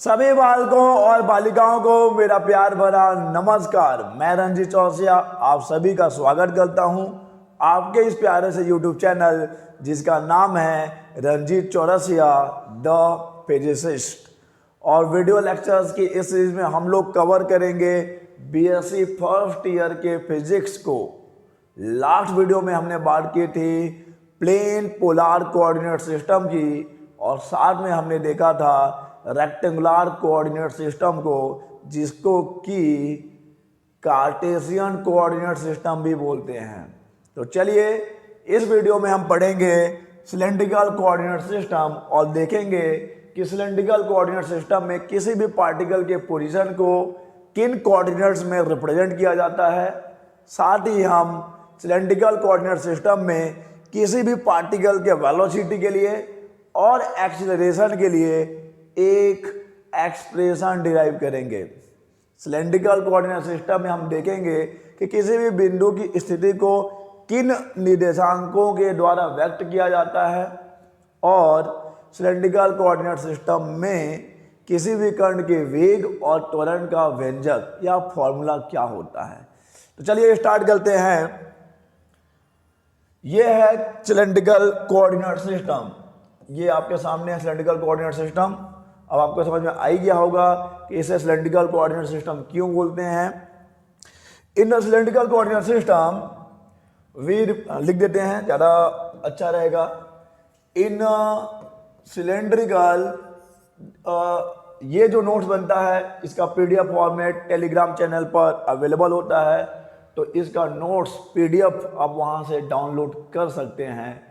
सभी बालकों और बालिकाओं को मेरा प्यार भरा नमस्कार। मैं रंजीत चौरसिया आप सभी का स्वागत करता हूं आपके इस प्यारे से YouTube चैनल जिसका नाम है रंजीत चौरसिया द फिजिसिस्ट। और वीडियो लेक्चर्स की इस सीरीज में हम लोग कवर करेंगे BSc फर्स्ट ईयर के फिजिक्स को। लास्ट वीडियो में हमने बात की थी प्लेन पोलार कोऑर्डिनेट सिस्टम की और साथ में हमने देखा था रेक्टेंगुलर कोऑर्डिनेट सिस्टम को, जिसको कि कार्टेशियन कोऑर्डिनेट सिस्टम भी बोलते हैं। तो चलिए इस वीडियो में हम पढ़ेंगे सिलेंड्रिकल कोऑर्डिनेट सिस्टम और देखेंगे कि सिलेंड्रिकल कोऑर्डिनेट सिस्टम में किसी भी पार्टिकल के पोजीशन को किन कोऑर्डिनेट्स में रिप्रेजेंट किया जाता है। साथ ही हम सिलेंड्रिकल कोऑर्डिनेट सिस्टम में किसी भी पार्टिकल के वेलोसिटी के लिए और एक्सीलरेशन के लिए एक एक्सप्रेशन डिराइव करेंगे। सिलेंड्रिकल कोऑर्डिनेट सिस्टम में हम देखेंगे कि किसी भी बिंदु की स्थिति को किन निर्देशांकों के द्वारा व्यक्त किया जाता है और सिलेंड्रिकल कोऑर्डिनेट सिस्टम में किसी भी कण के वेग और त्वरण का व्यंजक या फॉर्मूला क्या होता है। तो चलिए स्टार्ट करते हैं। यह है सिलेंड्रिकल कोऑर्डिनेट सिस्टम। ये आपके सामने है सिलेंड्रिकल कोऑर्डिनेट सिस्टम। अब आपको समझ में आ ही गया होगा कि इसे सिलेंड्रिकल कोऑर्डिनेट सिस्टम क्यों बोलते हैं। In the cylindrical coordinate system we लिख देते हैं, ज़्यादा अच्छा रहेगा। इन सिलेंड्रिकल ये जो नोट्स बनता है इसका PDF फॉर्मेट टेलीग्राम चैनल पर अवेलेबल होता है, तो इसका नोट्स PDF आप वहाँ से डाउनलोड कर सकते हैं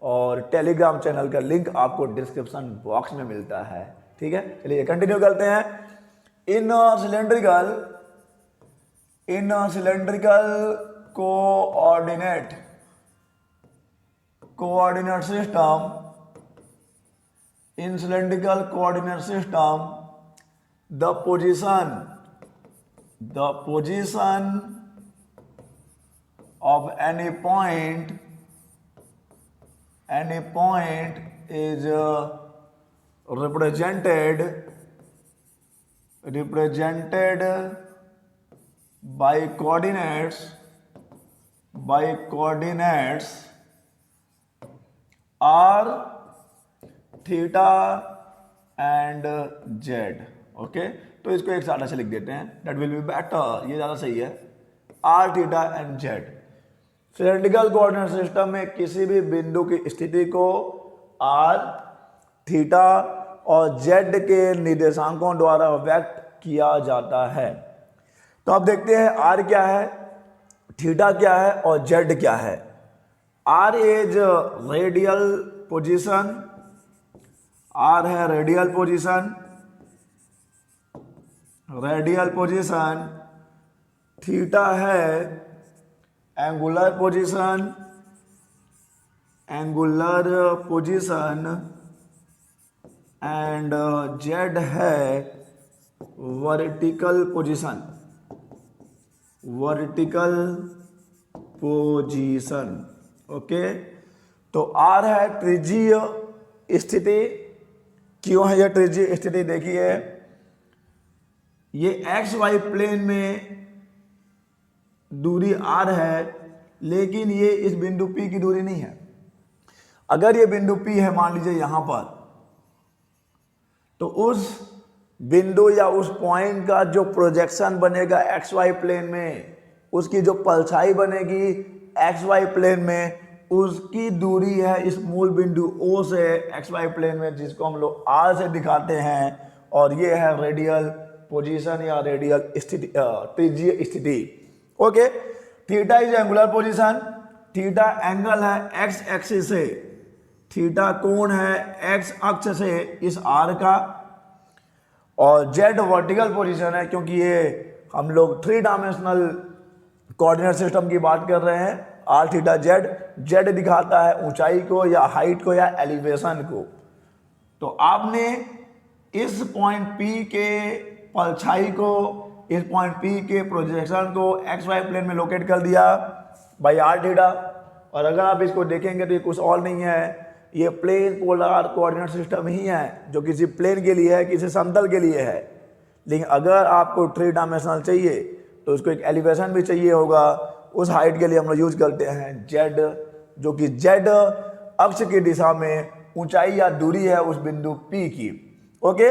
और टेलीग्राम चैनल का लिंक आपको डिस्क्रिप्शन बॉक्स में मिलता है। ठीक है, चलिए कंटिन्यू करते हैं। In cylindrical coordinate system, in cylindrical coordinate system the position of any point is represented by coordinates r theta and Z. Okay, तो इसको एक साथ से लिख देते हैं, दैट विल बी बेटर, ये ज़्यादा सही है। R theta and Z. Cylindrical coordinate system में किसी भी बिंदु की स्थिति को आर, थीटा और जेड के निर्देशांकों द्वारा व्यक्त किया जाता है। तो अब देखते हैं आर क्या है, थीटा क्या है और जेड क्या है। R is radial position, R है रेडियल पोजीशन, थीटा है एंगुलर पोजीशन एंड जेड है वर्टिकल पोजीशन। ओके, तो आर है त्रिज्यीय स्थिति। क्यों है यह त्रिज्यीय स्थिति? देखिए, ये XY प्लेन में दूरी R है, लेकिन ये इस बिंदु P की दूरी नहीं है। अगर ये बिंदु P है मान लीजिए यहां पर, तो उस बिंदु या उस पॉइंट का जो प्रोजेक्शन बनेगा XY प्लेन में, उसकी जो परछाई बनेगी XY प्लेन में, उसकी दूरी है इस मूल बिंदु O से XY प्लेन में, जिसको हम लोग R से दिखाते हैं, और ये है रेडियल पोजीशन या रेडियल स्थिति, त्रिज्यीय स्थिति। Okay, theta is angular position. Theta angle है X एक्सिस से, थीटा कोण है X अक्ष से इस R का, और जेड वर्टिकल पोजीशन है, क्योंकि ये हम लोग 3 डायमेंशनल कोऑर्डिनेट सिस्टम की बात कर रहे हैं। आर थीटा जेड, जेड दिखाता है ऊंचाई को या हाइट को या एलिवेशन को। तो आपने इस पॉइंट P के परछाई को, इस पॉइंट P के प्रोजेक्शन को XY प्लेन में लोकेट कर दिया बाई आर थीटा। और अगर आप इसको देखेंगे तो ये कुछ और नहीं है, ये प्लेन पोलर कोऑर्डिनेट सिस्टम ही है जो किसी प्लेन के लिए है, किसी समतल के लिए है। लेकिन अगर आपको 3 डायमेंशनल चाहिए तो उसको एक एलिवेशन भी चाहिए होगा। उस हाइट के लिए हम लोग यूज करते हैं जेड, जो कि जेड अक्ष की दिशा में ऊंचाई या दूरी है उस बिंदु P की। ओके,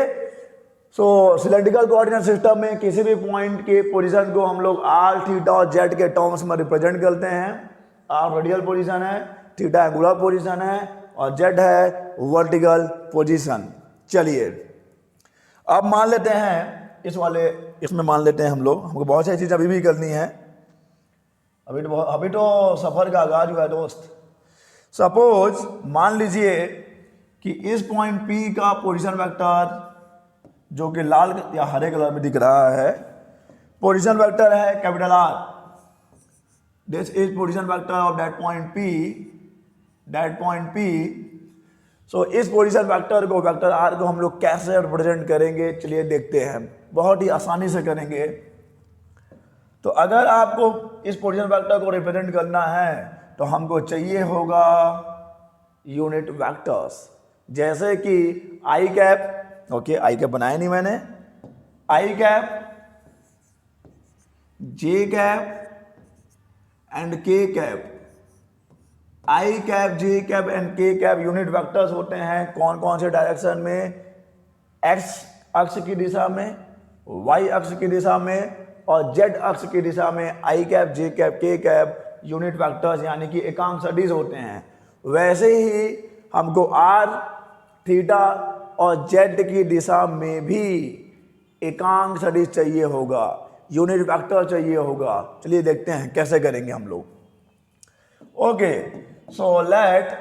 सो सिलेंड्रिकल कोऑर्डिनेट सिस्टम में किसी भी पॉइंट के पोजीशन को हम लोग r, थीटा और जेड के टर्म्स में रिप्रेजेंट करते हैं। r रेडियल पोजीशन है, थीटा एंगुलर पोजीशन है और जेड है वर्टिकल पोजीशन। चलिए अब मान लेते हैं इसमें मान लेते हैं हम लोग, हमको बहुत सारी चीज़ अभी भी करनी है। अभी तो सफ़र का आगाज हुआ है दोस्त। सपोज मान लीजिए कि इस पॉइंट P का पोजीशन वेक्टर जो कि लाल या हरे कलर में दिख रहा है, पोजीशन वेक्टर है capital R। This is position vector of that point P। सो इस पोजीशन वेक्टर को, वेक्टर R को हम लोग कैसे रिप्रेजेंट करेंगे, चलिए देखते हैं। बहुत ही आसानी से करेंगे। तो अगर आपको इस पोजीशन वेक्टर को रिप्रेजेंट करना है तो हमको चाहिए होगा यूनिट वेक्टर्स, जैसे कि आई कैप। ओके, आई कैप बनाया नहीं मैंने। आई कैप, जे कैप एंड के cap. I cap, J cap and के कैप यूनिट वेक्टर्स होते हैं। कौन कौन से डायरेक्शन में? एक्स अक्ष की दिशा में, वाई अक्ष की दिशा में और जेड अक्ष की दिशा में आई कैप, जे cap, k cap unit vectors यानी कि एकांक सदिश होते हैं। वैसे ही हमको आर, थीटा और जेड की दिशा में भी एकांक सदिश चाहिए होगा, यूनिट वेक्टर चाहिए होगा। चलिए देखते हैं कैसे करेंगे हम लोग। Okay, so let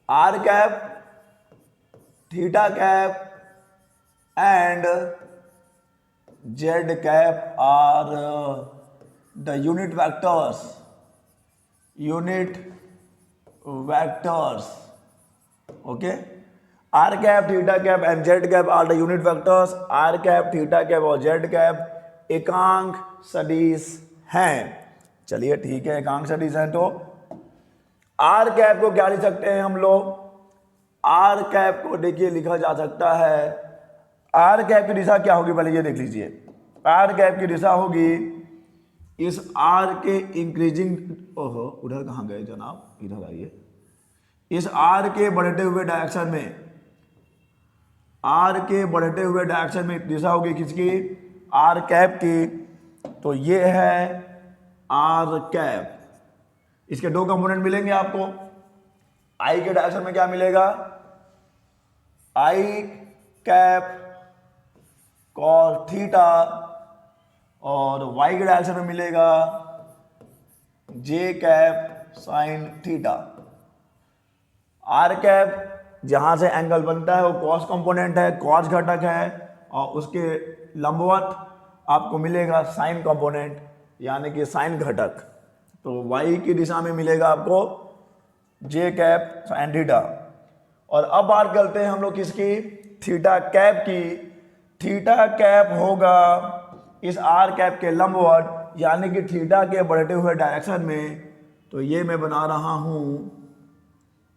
R cap, theta cap and Z cap R the unit vectors, okay, r cap, theta cap and z cap are the unit vectors। r cap, theta cap और z cap एकांक सदिश हैं। चलिए ठीक है, एकांक सदिश हैं तो r cap को क्या लिख सकते हैं हम लोग? r cap को देखिए लिखा जा सकता है, r cap की दिशा क्या होगी पहले ये देख लीजिए। r cap की दिशा होगी इस R के इंक्रीजिंग, ओहो उधर कहाँ गए जनाब, इधर आइए। इस R के बढ़ते हुए डायरेक्शन में, R के बढ़ते हुए डायरेक्शन में दिशा होगी किसकी? R कैप की। तो ये है R कैप। इसके 2 कंपोनेंट मिलेंगे आपको। I के डायरेक्शन में क्या मिलेगा? I कैप कॉस थीटा और y के डायरेक्शन में मिलेगा j cap sine theta. r cap जहां से एंगल बनता है वो कॉस कंपोनेंट है, कॉस घटक है, और उसके लंबवत आपको मिलेगा साइन कंपोनेंट यानी कि साइन घटक। तो y की दिशा में मिलेगा आपको j कैप साइन थीटा। और अब बात करते हैं हम लोग किसकी? थीटा कैप की। थीटा कैप होगा इस आर कैप के लंबवत यानी कि थीटा के बढ़ते हुए डायरेक्शन में। तो ये मैं बना रहा हूं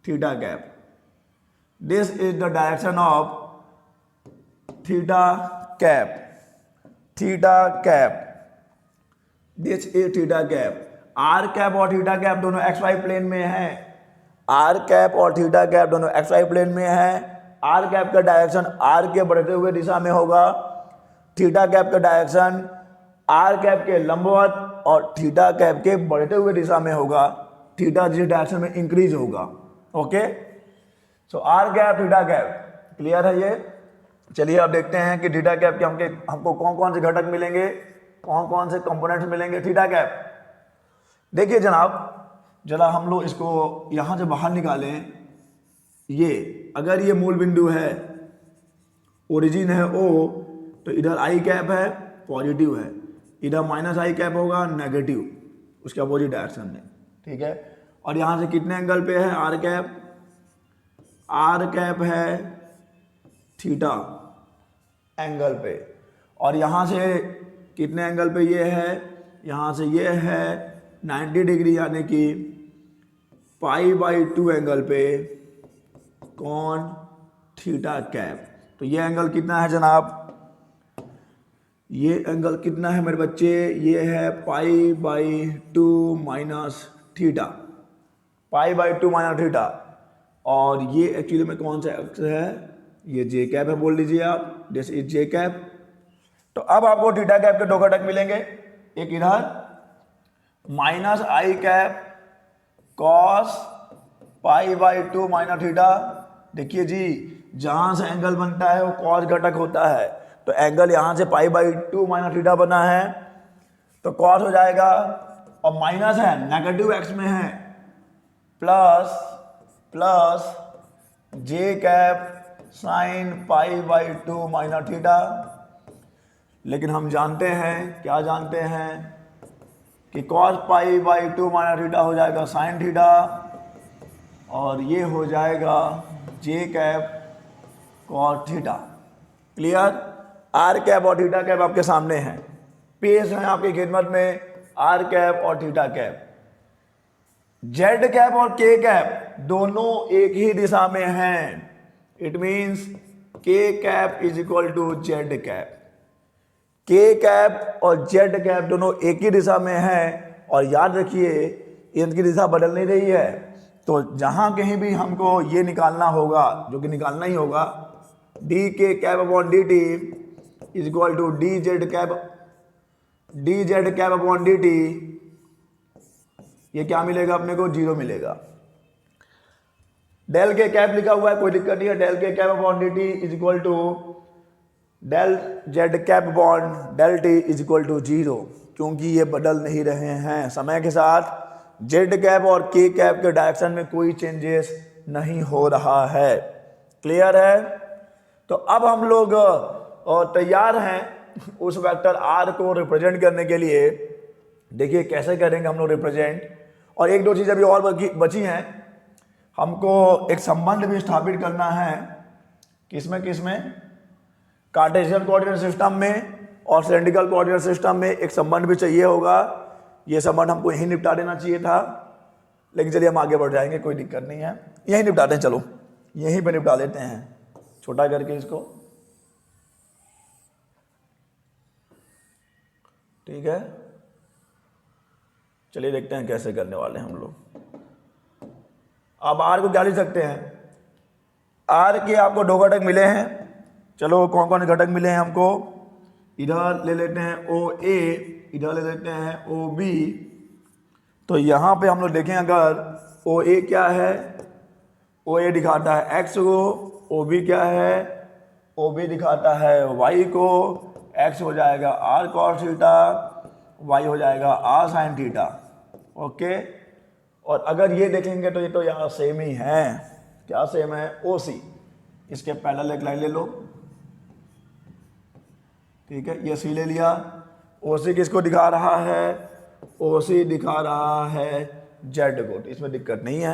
theta cap. This is the direction of theta cap. Theta cap, this is theta cap. R cap और थीटा कैप दोनों एक्स वाई प्लेन में है। आर कैप और थीटा कैप दोनों एक्स वाई प्लेन में है। आर कैप का direction R के बढ़ते हुए दिशा में होगा, थीटा कैप का डायरेक्शन आर कैप के लंबवत और थीटा कैप के बढ़ते हुए दिशा में होगा। थीटा जिस डायरेक्शन में इंक्रीज होगा। Okay, so R cap, theta cap clear है ये। चलिए अब देखते हैं कि थीटा कैप के हमको कौन कौन से घटक मिलेंगे, कौन कौन से कंपोनेंट्स मिलेंगे थीटा कैप। देखिए जनाब, जरा हम लोग इसको यहां से बाहर निकालें। ये अगर ये मूल बिंदु है, ओरिजिन है O, तो इधर आई कैप है पॉजिटिव है, इधर माइनस आई कैप होगा नेगेटिव उसके अपोजिट डायरेक्शन में। ठीक है, और यहाँ से कितने एंगल पे है? Are cap. आर कैप है थीटा एंगल पे, और यहाँ से कितने एंगल पे ये है? यहाँ से ये है 90 डिग्री यानी कि पाई/2 एंगल पे कॉन थीटा कैप। तो ये एंगल कितना है जनाब, ये एंगल कितना है मेरे बच्चे, ये है π/2 माइनस थीटा, π/2 माइनस थीटा। और ये एक्चुअली में कौन सा एक्स है, ये जे कैप है, बोल लीजिए आप, दिस इज जे कैप। तो अब आपको थीटा कैप के दो घटक मिलेंगे, एक इधर माइनस आई कैप कॉस π/2 माइनस थीटा। देखिए जी, जहां से एंगल बनता है वो कॉस घटक होता है, तो एंगल यहां से π/2 माइनस थीटा बना है तो कॉस हो जाएगा, और माइनस है नेगेटिव एक्स में है, प्लस जे कैप साइन π/2 माइनस थीटा। लेकिन हम जानते हैं, क्या जानते हैं कि कॉस π/2 माइनस थीटा हो जाएगा साइन थीटा, और ये हो जाएगा j cap cos theta. Clear. R cap और थीटा कैप आपके सामने हैं, पेश है आपकी खिदमत में आर कैप और थीटा कैप। जेड कैप और के कैप दोनों एक ही दिशा में हैं, it means k cap is equal to z cap. K cap और जेड कैप दोनों एक ही दिशा में हैं, और याद रखिए इनकी दिशा बदल नहीं रही है, तो जहां कहीं भी हमको ये निकालना होगा, जो कि निकालना ही होगा, डी के cap upon D T is equal to D Z cap upon D T, ये क्या मिलेगा अपने को, जीरो मिलेगा। डेल के कैप लिखा हुआ है, कोई दिक्कत नहीं है, del K cap upon D T is equal to del Z cap upon del T is equal to zero, क्योंकि ये बदल नहीं रहे हैं समय के साथ। जेड कैप और के कैप के डायरेक्शन में कोई चेंजेस नहीं हो रहा है। क्लियर है। तो अब हम लोग तैयार हैं उस वेक्टर आर को रिप्रेजेंट करने के लिए। देखिए कैसे करेंगे हम लोग रिप्रेजेंट, और एक दो चीज़ अभी और बची हैं। हमको एक संबंध भी स्थापित करना है, किसमें कार्टेशियन कोऑर्डिनेट सिस्टम में और सिलेंड्रिकल कोऑर्डिनेट सिस्टम में एक संबंध भी चाहिए होगा। ये संबंध हमको यहीं निपटा देना चाहिए था, लेकिन चलिए हम आगे बढ़ जाएंगे, कोई दिक्कत नहीं है, यहीं निपटाते हैं। चलो यहीं पे निपटा लेते हैं, छोटा करके इसको, ठीक है। चलिए देखते हैं कैसे करने वाले हैं हम लोग। अब आर को क्या लिख सकते हैं, आर के आपको दो घटक मिले हैं। चलो कौन कौन घटक मिले हैं हमको, इधर ले लेते हैं ओ ए, इधर ले लेते हैं ओ बी। तो यहाँ पे हम लोग देखें, अगर ओ ए क्या है, ओ ए दिखाता है एक्स को, ओ बी क्या है, ओ बी दिखाता है वाई को, एक्स हो जाएगा आर कॉस थीटा, वाई हो जाएगा आर साइन थीटा। ओके। और अगर ये देखेंगे तो ये तो यहाँ सेम ही है। क्या सेम है, ओ सी, इसके पैरेलल एक लाइन ले लो, ठीक है, ये सी ले लिया। ओ सी किसको दिखा रहा है, ओ सी दिखा रहा है जेड को, तो इसमें दिक्कत नहीं है।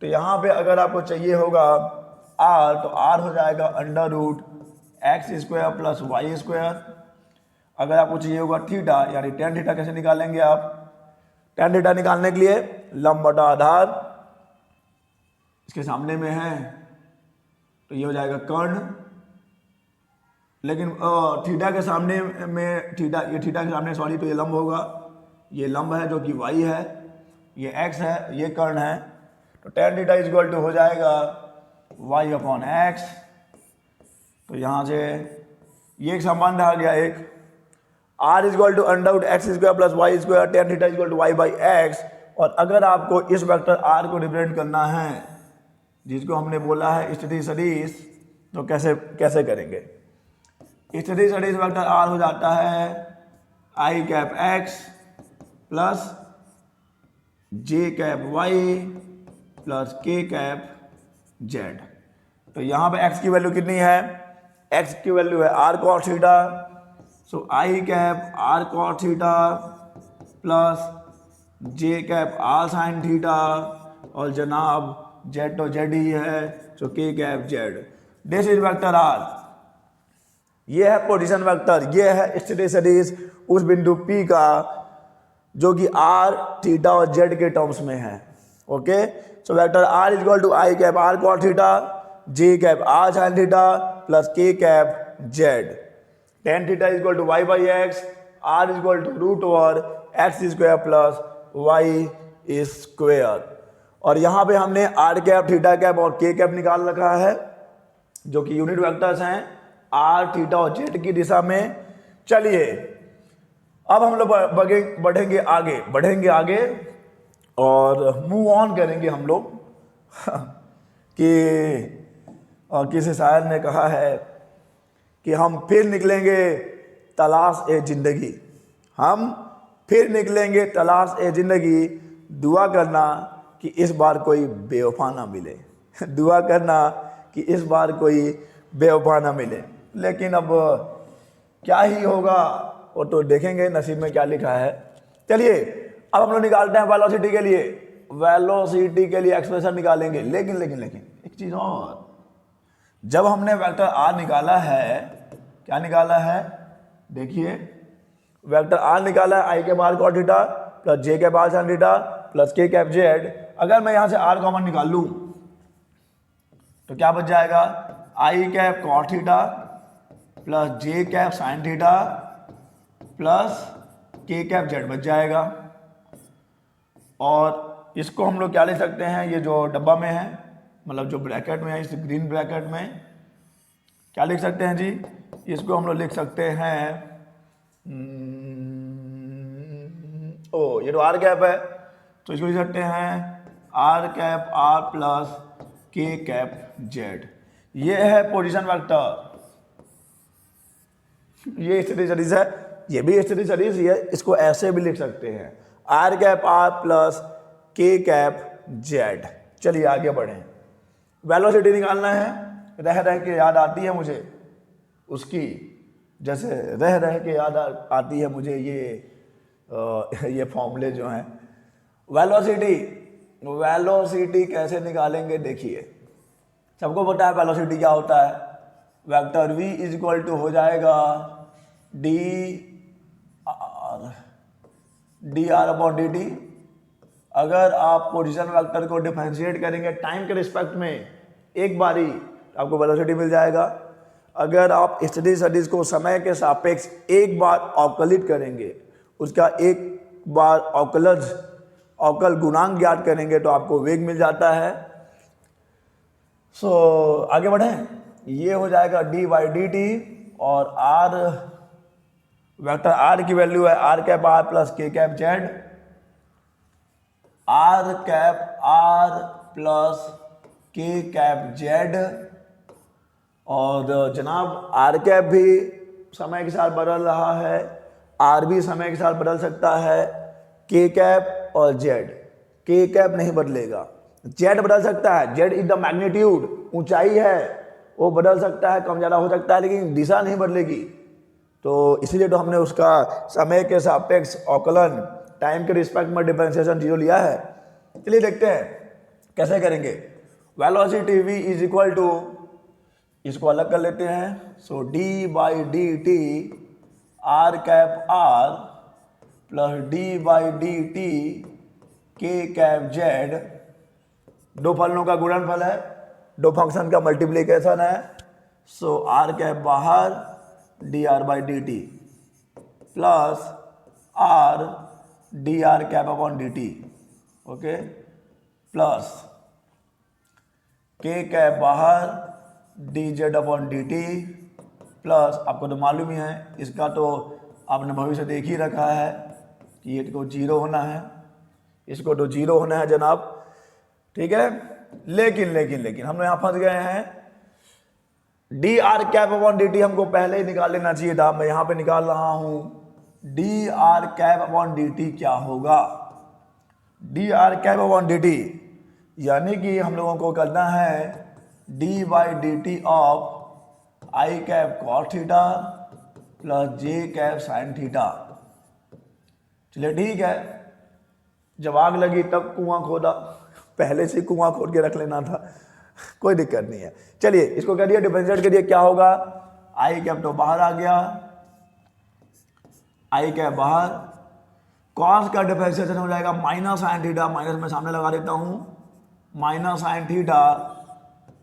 तो यहाँ पे अगर आपको चाहिए होगा आर, तो आर हो जाएगा under root X square plus Y square. अगर आपको चाहिए होगा थीटा, यानी टेन थीटा कैसे निकालेंगे आप, टेन थीटा निकालने के लिए लंब बटा आधार इसके सामने में है, तो ये हो जाएगा कर्ण। लेकिन थीटा के सामने में, थीटा, ये थीटा के सामने सॉरी, तो ये लंब होगा, ये लंब है जो कि वाई है, ये एक्स है, ये कर्ण है। तो tan theta is equal to हो जाएगा वाई अपॉन एक्स। तो यहाँ से ये एक संबंध आ गया, एक R is equal to under root X square plus Y square, tan theta is equal to Y by X. और अगर आपको इस वेक्टर आर को रिप्रेजेंट करना है, जिसको हमने बोला है स्थिति सदिश, तो कैसे करेंगे। स्थिति सदिश वेक्टर आर हो जाता है i cap x plus J cap Y plus के कैप जेड। तो यहाँ पे एक्स की वैल्यू कितनी है, एक्स की वैल्यू है R cos theta, so I cap are cos theta plus J cap are sine theta, और जनाब जेड तो जेड ही है, so K cap Z. This is vector R. ये है पोजीशन वेक्टर, ये है स्थिति सदिश उस बिंदु P का जो कि आर, थीटा और जेड के टर्म्स में है। Okay. So vector r is equal to i cap are cos theta j cap are sine theta plus के cap z. Tan theta is equal to Y by x, r is equal to root over x square plus Y square. और यहाँ पे हमने are cap, theta cap और k cap निकाल रखा है जो कि यूनिट वेक्टर्स हैं आर, थीटा और जेड की दिशा में। चलिए अब हम लोग बढ़ेंगे आगे और मूव ऑन करेंगे हम लोग कि किसी शायर ने कहा है कि हम फिर निकलेंगे तलाश ए जिंदगी, हम फिर निकलेंगे तलाश ए जिंदगी, दुआ करना कि इस बार कोई बेवफा ना मिले दुआ करना कि इस बार कोई बेवफा ना मिले। लेकिन अब क्या ही होगा वो तो देखेंगे नसीब में क्या लिखा है। चलिए अब हम लोग निकालते हैं वेलोसिटी के लिए, वेलोसिटी के लिए एक्सप्रेशन निकालेंगे। लेकिन एक चीज और, जब हमने वेक्टर आर निकाला है, क्या निकाला है, देखिए वेक्टर आर निकाला है आई के बार कॉट थीटा प्लस जे के बार साइन थीटा प्लस के कैप जेड। अगर मैं यहां से आर कॉमन निकाल लूं तो क्या बच जाएगा, आई कैप कॉट थीटा प्लस जे कैप साइन थीटा प्लस के कैप जेड बच जाएगा। और इसको हम लोग क्या ले सकते हैं, ये जो डब्बा में है, मतलब जो ब्रैकेट में है, इस ग्रीन ब्रैकेट में क्या लिख सकते हैं जी, इसको हम लोग लिख सकते हैं ये तो आर कैप है तो इसको लिख सकते हैं आर कैप आर प्लस के कैप जेड। ये है पोजीशन वेक्टर, ये स्थिति सदिश है, ये भी स्थिति सदिश है, इसको ऐसे भी लिख सकते हैं आर कैप आर प्लस के कैप जेड। चलिए आगे बढ़ें, वेलोसिटी निकालना है। रह के याद आती है मुझे उसकी, जैसे रह के याद आती है मुझे ये फॉर्मूले जो हैं। वेलोसिटी कैसे निकालेंगे, देखिए सबको पता है वेलोसिटी क्या होता है, vector v is equal to हो जाएगा D R upon D T. अगर आप पोजीशन वेक्टर को डिफरेंशिएट करेंगे टाइम के रिस्पेक्ट में एक बारी तो आपको वेलोसिटी मिल जाएगा। अगर आप स्थिति सदिश को समय के सापेक्ष एक बार अवकलित करेंगे, उसका एक बार अवकल गुणांक ज्ञात करेंगे तो आपको वेग मिल जाता है। आगे बढ़ें, ये हो जाएगा डी बाई डी टी और आर, वेक्टर आर की वैल्यू है आर कैप आर प्लस के cap Z, R cap are plus के कैप जेड। और जनाब आर कैप भी समय के साथ बदल रहा है, आर भी समय के साथ बदल सकता है, के कैप और जेड, के कैप नहीं बदलेगा, जेड बदल सकता है, जेड इज द मैग्नीट्यूड, ऊंचाई है, वो बदल सकता है, कम ज़्यादा हो सकता है, लेकिन दिशा नहीं बदलेगी। तो इसलिए तो हमने उसका समय के सापेक्ष अवकलन टाइम के रिस्पेक्ट में डिफरेंशिएशन 0 लिया है। चलिए देखते हैं कैसे करेंगे। Velocity v is equal to, इसको अलग कर लेते हैं, so d by D t r cap are plus d by D t k cap z. दो फलनों का गुणनफल है, दो फंक्शन का मल्टीप्लीकेशन है। सो आर कैप बाहर D r by D T plus r d are cap upon D T, okay, plus के कैप बाहर D z upon D T plus, आपको तो मालूम ही है, इसका तो आपने भविष्य देख ही रखा है कि ये को 0 होना है, इसको तो 0 होना है जनाब, ठीक है। लेकिन हम लोग यहाँ फंस गए हैं, D R cap upon D T हमको पहले ही निकाल लेना चाहिए था, मैं यहाँ पे निकाल रहा हूँ। D are cap upon D T क्या होगा, D are cap upon D T यानी कि हम लोगों को करना है D by D T of I cap cot theta plus J cap sine theta. चलिए ठीक है, जब आग लगी तब कुआं खोदा, पहले से कुआं खोद के रख लेना था, कोई दिक्कत नहीं है। चलिए इसको करिए, डिफरेंशिएट करिए, क्या होगा, आई कैप तो बाहर आ गया, आई कैप बाहर, कॉस का डिफरेंशिएशन हो जाएगा माइनस साइन थीटा, माइनस में सामने लगा देता हूं, माइनस साइन थीटा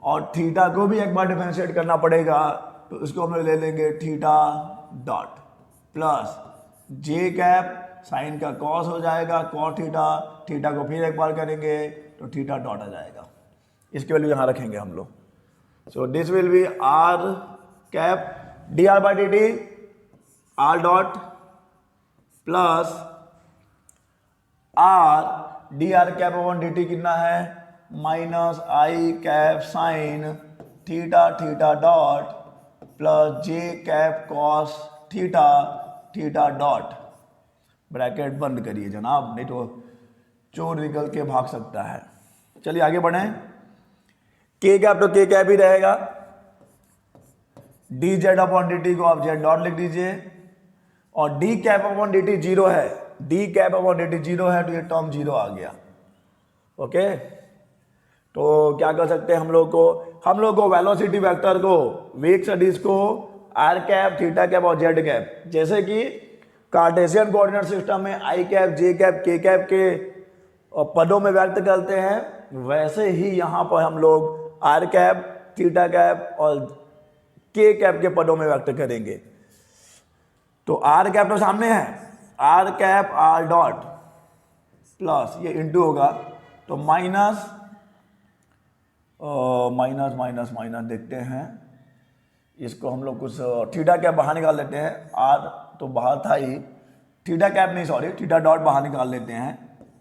और थीटा को भी एक बार डिफरेंशिएट करना पड़ेगा, तो इसको हम ले लेंगे थीटा डॉट प्लस जे कैप, साइन का कॉस हो जाएगा कॉट थीटा, थीटा को फिर एक बार करेंगे तो थीटा डॉट आ जाएगा। इसकी वैल्यू यहाँ रखेंगे हम लोग। So this will be r cap d r by D t r dot plus r d are cap upon D t कितना है माइनस आई cap sine theta theta dot plus जे cap cos theta theta dot. Bracket बंद करिए जनाब, नहीं तो चोर निकल के भाग सकता है। चलिए आगे बढ़ें। के कैप तो के कैप ही रहेगा, d z upon D t को आप जेड डॉट लिख दीजिए, और d cap upon D t zero है, d cap upon D t zero है तो ये टर्म जीरो आ गया। ओके, तो क्या कर सकते हैं हम लोग को वेलोसिटी वेक्टर को, वेग सदिश को आर कैप थीटा कैप और जेड कैप, जैसे कि कार्टेशियन कोऑर्डिनेट सिस्टम में आई कैप जे कैप के कैप के पदों में व्यक्त करते हैं, वैसे ही यहाँ पर हम लोग आर कैप थीटा कैप और के कैप के पदों में व्यक्त करेंगे। तो आर कैप तो सामने है, are cap are dot plus ये इंटू होगा तो माइनस माइनस माइनस माइनस देखते हैं, इसको हम लोग कुछ थीटा कैप बाहर निकाल लेते हैं, आर तो बाहर था ही, थीटा कैप नहीं सॉरी थीटा डॉट बाहर निकाल लेते हैं,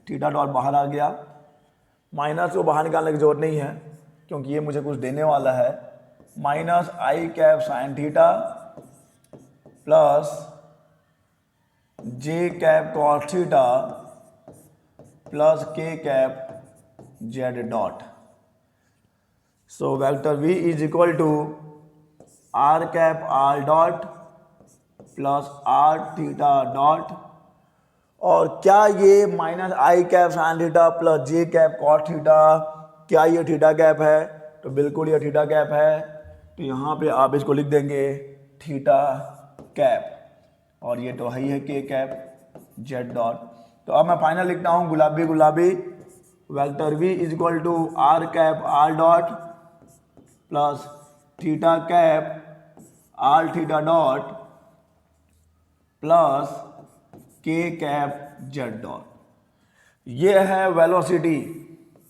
थीटा डॉट बाहर आ गया, माइनस को बाहर निकालने की जरूरत नहीं है क्योंकि ये मुझे कुछ देने वाला है, माइनस आई कैप साइन थीटा प्लस जे कैप कॉस थीटा प्लस के cap Z dot. So vector v is equal to are cap are dot plus are theta dot, और क्या ये माइनस आई कैप साइन थीटा प्लस जे cap cot theta, क्या ये theta cap है? तो बिल्कुल ये थीटा कैप है, तो यहाँ पे आप इसको लिख देंगे थीटा कैप, और ये तो है ही है के कैप जेड डॉट। तो अब मैं फाइनल लिखता हूँ गुलाबी गुलाबी, vector v is equal to are cap are dot plus theta cap are theta dot plus के कैप जेड डॉट। ये है वेलोसिटी,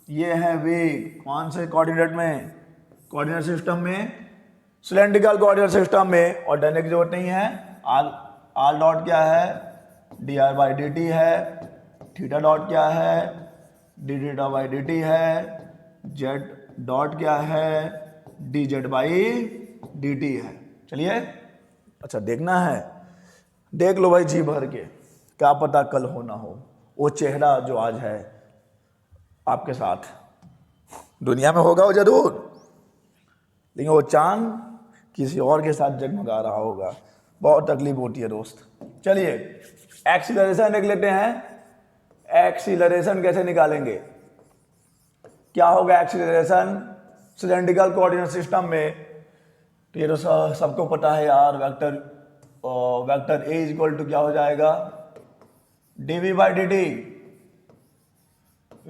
ये है वेग, कौन से कोऑर्डिनेट में? कोऑर्डिनेट सिस्टम में, सिलेंड्रिकल कोऑर्डिनेट सिस्टम में, और डरने की जरूरत नहीं है। आर डॉट क्या है? D r by D T है, थीटा डॉट क्या है? D theta by D T है, जेड डॉट क्या है? D Z by D T है। चलिए अच्छा देखना है, देख लो भाई जी भर के, क्या पता कल हो ना हो वो चेहरा जो आज है आपके साथ, दुनिया में होगा वो जरूर, लेकिन वो चांद किसी और के साथ जगमगा रहा होगा, बहुत तकलीफ होती है दोस्त। चलिए एक्सीलरेशन देख लेते हैं, एक्सीलरेशन कैसे निकालेंगे? क्या होगा एक्सीलरेशन सिलेंड्रिकल कोऑर्डिनेट सिस्टम में? तो ये तो सबको पता है यार, vector A is equal to क्या हो जाएगा? डीवी बाई डी टी,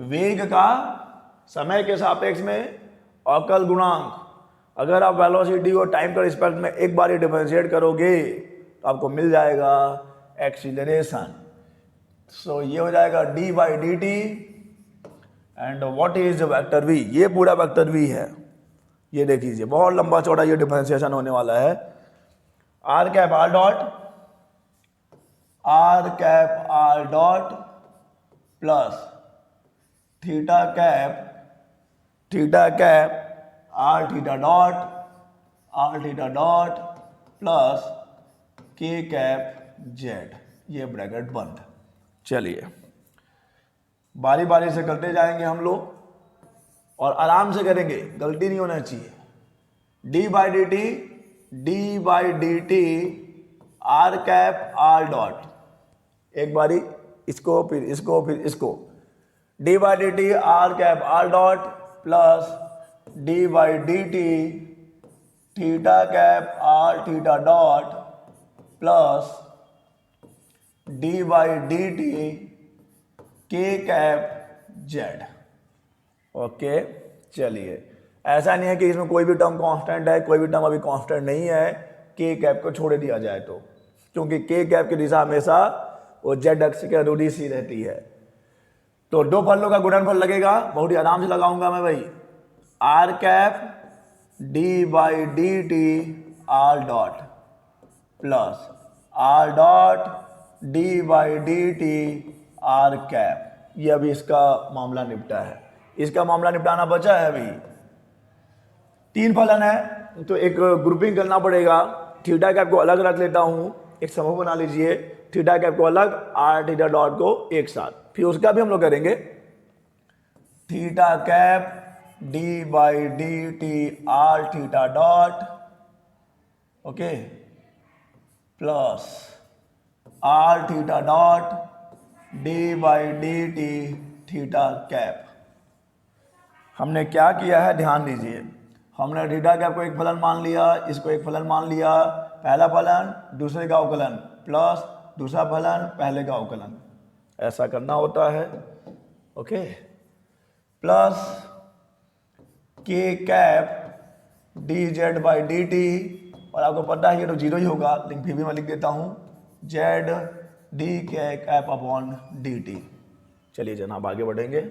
वेग का समय के सापेक्ष में अवकल गुणांक। अगर आप वेलोसिटी को टाइम के रिस्पेक्ट में एक बार ही डिफरेंशिएट करोगे तो आपको मिल जाएगा एक्सीलरेशन। सो ये हो जाएगा D by D t, and what is vector v? ये पूरा वेक्टर वी है, ये देख लीजिए बहुत लंबा चौड़ा ये डिफरेंशिएशन होने वाला है। Are cap are dot, r cap are dot plus theta cap are theta dot plus के कैप जेड, ये ब्रैकेट बंद। चलिए बारी बारी से करते जाएंगे हम लोग और आराम से करेंगे, गलती नहीं होना चाहिए। D by D t r cap are dot, एक बारी इसको फिर इसको फिर इसको, d by D t r cap are dot plus d by D t theta cap are theta dot plus d by D t k cap z. Okay चलिए ऐसा नहीं है कि इसमें कोई भी टर्म कांस्टेंट है, कोई भी टर्म अभी कांस्टेंट नहीं है, के कैप को छोड़ दिया जाए तो, क्योंकि के कैप की दिशा हमेशा वो जेड अक्ष के अनुरूप सी रहती है। तो दो फलनों का गुणनफल लगेगा, बहुत ही आराम से लगाऊंगा मैं भाई, r cap d by D t r dot plus r dot d by D t r cap. ये अभी इसका मामला निपटा है, इसका मामला निपटाना बचा है अभी। तीन फलन है तो एक ग्रुपिंग करना पड़ेगा। थीटा कैप को अलग रख लेता हूं, एक समूह बना लीजिए, थीटा कैप को अलग, आर थीटा डॉट को एक साथ, फिर उसका भी हम लोग करेंगे। Theta cap d by D t r theta dot, okay, plus are theta dot d by D t theta cap. हमने क्या किया है ध्यान दीजिए, हमने थीटा कैप को एक फलन मान लिया, इसको एक फलन मान लिया, पहला फलन दूसरे का अवकलन प्लस दूसरा फलन पहले का अवकलन, ऐसा करना होता है, ओके। प्लस के cap D Z by D T, और आपको पता है ये तो जीरो ही होगा, लेकिन फिर भी मैं लिख देता हूँ जेड डी के कैप अपॉन डी टी। चलिए जनाब आगे बढ़ेंगे।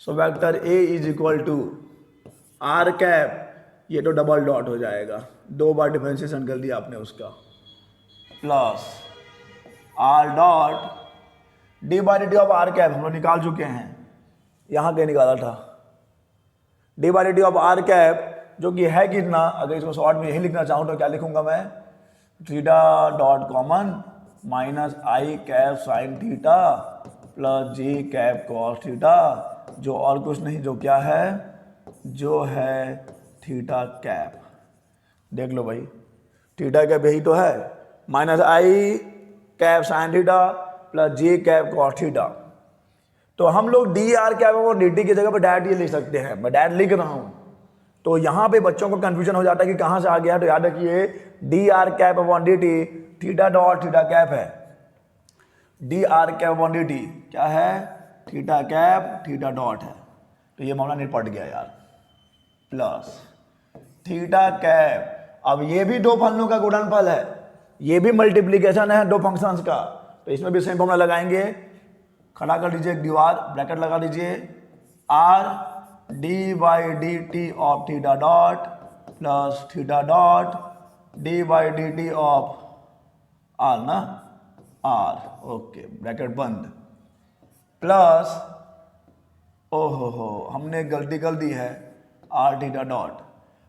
So vector A is equal to are cap, ये तो डबल डॉट हो जाएगा, दो बार डिफरेंशिएशन कर दिया आपने उसका, plus r dot d by D T of r cap हम लोग निकाल चुके हैं, यहाँ के निकाला था, d by D T of r cap जो कि है कितना, अगर इसको शॉर्ट में यही लिखना चाहूँ तो क्या लिखूंगा मैं, थीटा डॉट कॉमन माइनस आई कैप साइन थीटा प्लस जी कैप कॉस थीटा, जो और कुछ नहीं, जो क्या है, जो है थीटा कैप। देख लो भाई, थीटा कैप यही तो है, माइनस आई कैप साइन थीटा प्लस जी कैप कॉस थीटा। तो हम लोग डी आर कैप और डी टी की जगह पर डायरेक्ट ये लिख सकते हैं, मैं डायरेक्ट लिख रहा हूं, तो यहाँ पे बच्चों को कंफ्यूजन हो जाता है कि कहाँ से आ गया, तो याद रखिए d are cap upon D t theta dot theta cap है, d are cap upon D T क्या है, थीटा कैप थीटा डॉट है, तो ये मामला निपट गया यार। प्लस थीटा कैप, अब ये भी दो फलनों का गुणनफल है, ये भी मल्टीप्लीकेशन है दो फंक्शंस का, तो इसमें भी सेम फॉर्मूला लगाएंगे, खड़ा कर लीजिए एक दीवार, ब्रैकेट लगा लीजिए, r d by D T of theta dot plus theta dot d by D T of r ना, आर, ओके, ब्रैकेट बंद, प्लस ओहो हमने गलती कर दी है, आर थीटा डॉट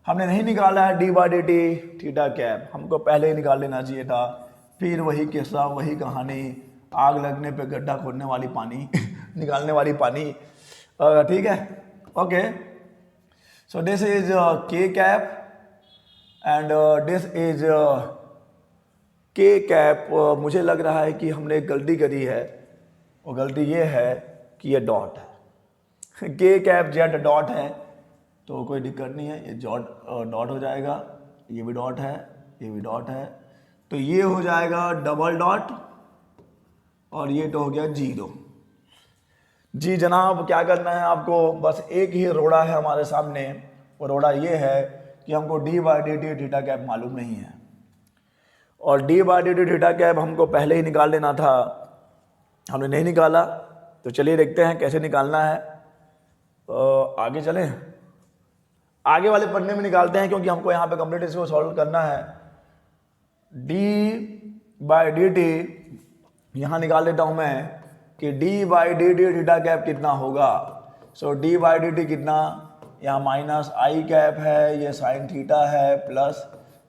हमने नहीं निकाला है D by D t theta cap, हमको पहले ही निकाल लेना चाहिए था, फिर वही किस्सा वही कहानी, आग लगने पे गड्ढा खोदने वाली पानी निकालने वाली पानी, ठीक है, ओके। सो दिस इज के कैप एंड दिस इज के कैप। मुझे लग रहा है कि हमने एक गलती करी है, और गलती ये है कि ये डॉट है, के कैप जेड डॉट है, तो कोई दिक्कत नहीं है, ये डॉट हो जाएगा, ये भी डॉट है, ये भी डॉट है, तो ये हो जाएगा डबल डॉट, और ये तो हो गया जीरो। जी जनाब, क्या करना है आपको, बस एक ही रोड़ा है हमारे सामने, वो रोड़ा ये है कि हमको D by D t theta cap मालूम नहीं है, और D by D t theta cap हमको पहले ही निकाल लेना था, हमने नहीं निकाला, तो चलिए देखते हैं कैसे निकालना है। आगे चलें, आगे वाले पन्ने में निकालते हैं, क्योंकि हमको यहाँ पे कंप्लीट इसको सॉल्व करना है। डी बाई डी टी यहाँ निकाल लेता हूँ मैं कि d by D t theta cap कितना होगा। सो डी बाई डी टी कितना, यहाँ माइनस आई कैप है, ये साइन थीटा है, प्लस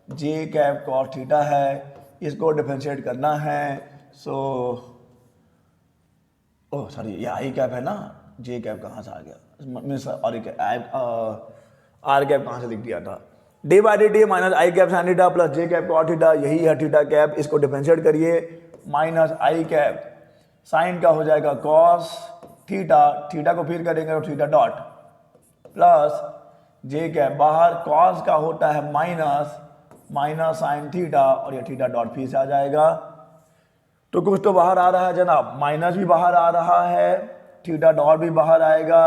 जे कैप कॉस थीटा है, इसको डिफरेंशिएट करना है। सो ओह सॉरी, ये आई कैप है ना, जे कैप कहाँ से आ गया, और आर कैप कहाँ से लिख दिया था। D by D T minus I cap sine theta plus J cap cos theta, यही है थीटा कैप, इसको डिफरेंशिएट करिए, माइनस आई कैप साइन का हो जाएगा कॉस थीटा, थीटा को फिर करेंगे तो थीटा डॉट, प्लस जे कैप बाहर, कॉस का होता है माइनस साइन थीटा, और ये थीटा डॉट फिर से आ जाएगा, तो कुछ तो बाहर आ रहा है जनाब, माइनस भी बाहर आ रहा है, थीटा डॉट भी बाहर आएगा,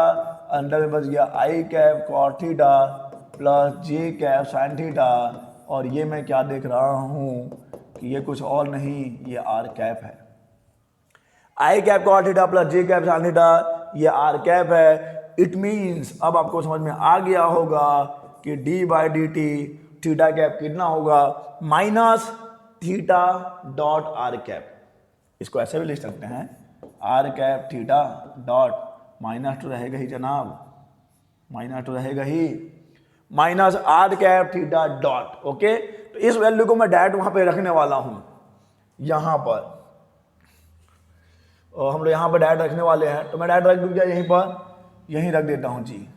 अंडर में बच गया आई कैप कॉट थीटा प्लस जे कैप साइन थीटा, और ये मैं क्या देख रहा हूँ कि ये कुछ और नहीं, ये आर कैप है। I cap cot theta plus J cap sine theta, ये आर कैप है। इट मीन्स अब आपको समझ में आ गया होगा कि d by D t theta cap कितना होगा, minus theta dot r cap. इसको ऐसे भी लिख सकते हैं, r cap theta dot, minus तो रहेगा ही जनाब, माइनस तो रहेगा ही, minus r cap theta dot. Okay, तो इस वैल्यू को मैं डायरेक्ट वहां पे रखने वाला हूं, यहां पर, और हम लोग यहां पर डायरेक्ट रखने वाले हैं, तो मैं डायरेक्ट रख दूं क्या यहीं पर, यहीं रख देता हूं जी।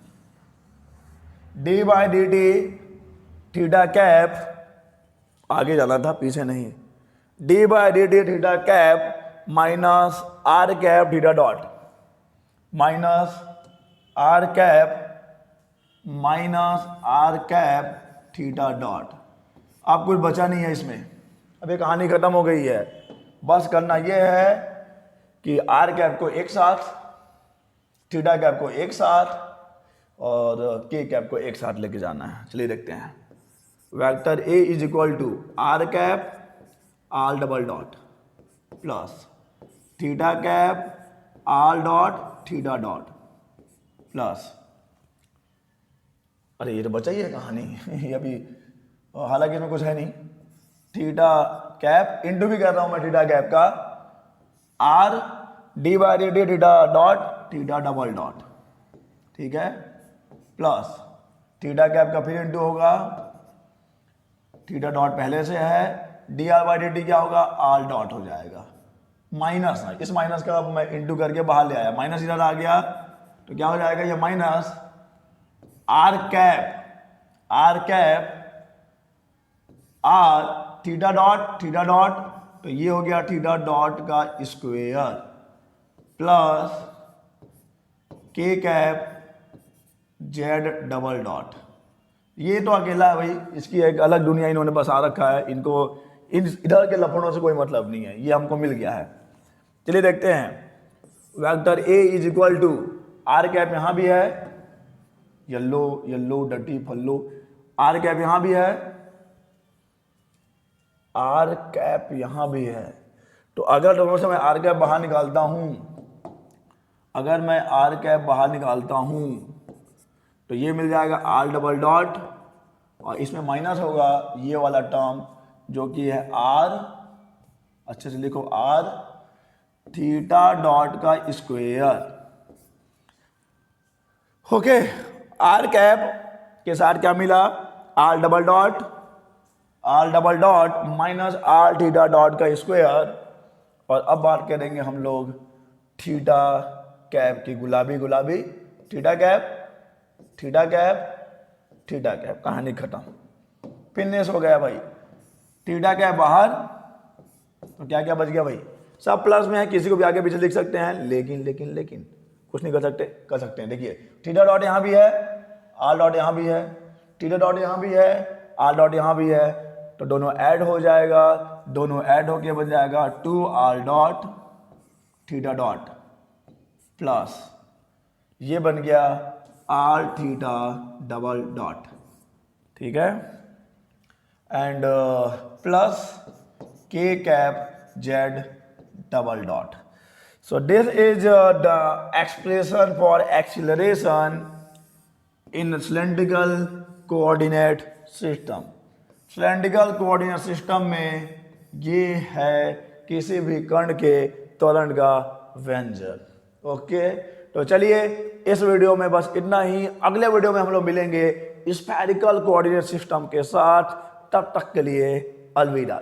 D by D t theta cap, आगे जाना था पीछे नहीं, d by D t theta cap minus r cap theta dot, minus r cap minus r cap theta dot. अब कुछ बचा नहीं है इसमें, अब ये कहानी खत्म हो गई है। बस करना यह है कि आर कैप को एक साथ, थीटा कैप को एक साथ और के कैप को एक साथ लेके जाना है। चलिए देखते हैं। Vector A is equal to are cap r double dot plus theta cap are dot theta dot plus, अरे ये तो बचा ही है कहानी ये अभी, हालांकि इसमें कुछ है नहीं, थीटा कैप इंटू भी कर रहा हूं मैं थीटा कैप का, are d by D t theta dot theta double dot, ठीक है, प्लस थीटा कैप का फिर इंटू होगा, थीटा डॉट पहले से है, d r by D T क्या होगा, आर डॉट हो जाएगा, माइनस है, इस माइनस का मैं इंटू करके बाहर ले आया, माइनस इधर आ गया तो क्या हो जाएगा, ये minus r cap are theta dot, तो ये हो गया थीटा डॉट का स्क्वायर प्लस के कैप जेड डबल डॉट। ये तो अकेला है भाई, इसकी एक अलग दुनिया इन्होंने बसा रखा है, इनको इधर के लफड़ों से कोई मतलब नहीं है, ये हमको मिल गया है। चलिए देखते हैं, vector A is equal to are cap यहां भी है, येलो येलो डटी फल्लो, आर कैप यहां भी है, आर कैप यहां भी है, तो अगर दोनों से मैं आर कैप बाहर निकालता हूं, अगर मैं आर कैप बाहर निकालता हूं तो ये मिल जाएगा आर डबल डॉट, और इसमें माइनस होगा ये वाला टर्म जो कि है आर, अच्छे से लिखो, आर थीटा डॉट का स्क्वायर। ओके, आर कैप के साथ क्या मिला, r double dot minus r theta dot का स्क्वायर, और अब बात करेंगे हम लोग थीटा कैप की, गुलाबी गुलाबी, थीटा कैप, कहानी खत्म, फिनिश हो गया भाई। थीटा कैप बाहर, तो क्या क्या बच गया भाई, सब प्लस में है, किसी को भी आगे पीछे लिख सकते हैं, लेकिन कुछ नहीं कर सकते हैं। देखिए थीटा डॉट यहाँ भी है, आर डॉट यहाँ भी है, थीटा डॉट यहाँ भी है, आर डॉट यहाँ भी है, तो दोनों ऐड हो जाएगा, दोनों ऐड होके बन जाएगा 2r dot theta dot plus ये बन गया r थीटा डबल डॉट, ठीक है, and plus k cap z double dot. So this is the expression for acceleration in cylindrical coordinate system. Cylindrical coordinate system में ये है किसी भी कण के त्वरण का व्यंजक। ओके, तो चलिए इस वीडियो में बस इतना ही, अगले वीडियो में हम लोग मिलेंगे स्फेरिकल कोऑर्डिनेट सिस्टम के साथ, तब तक के लिए अलविदा।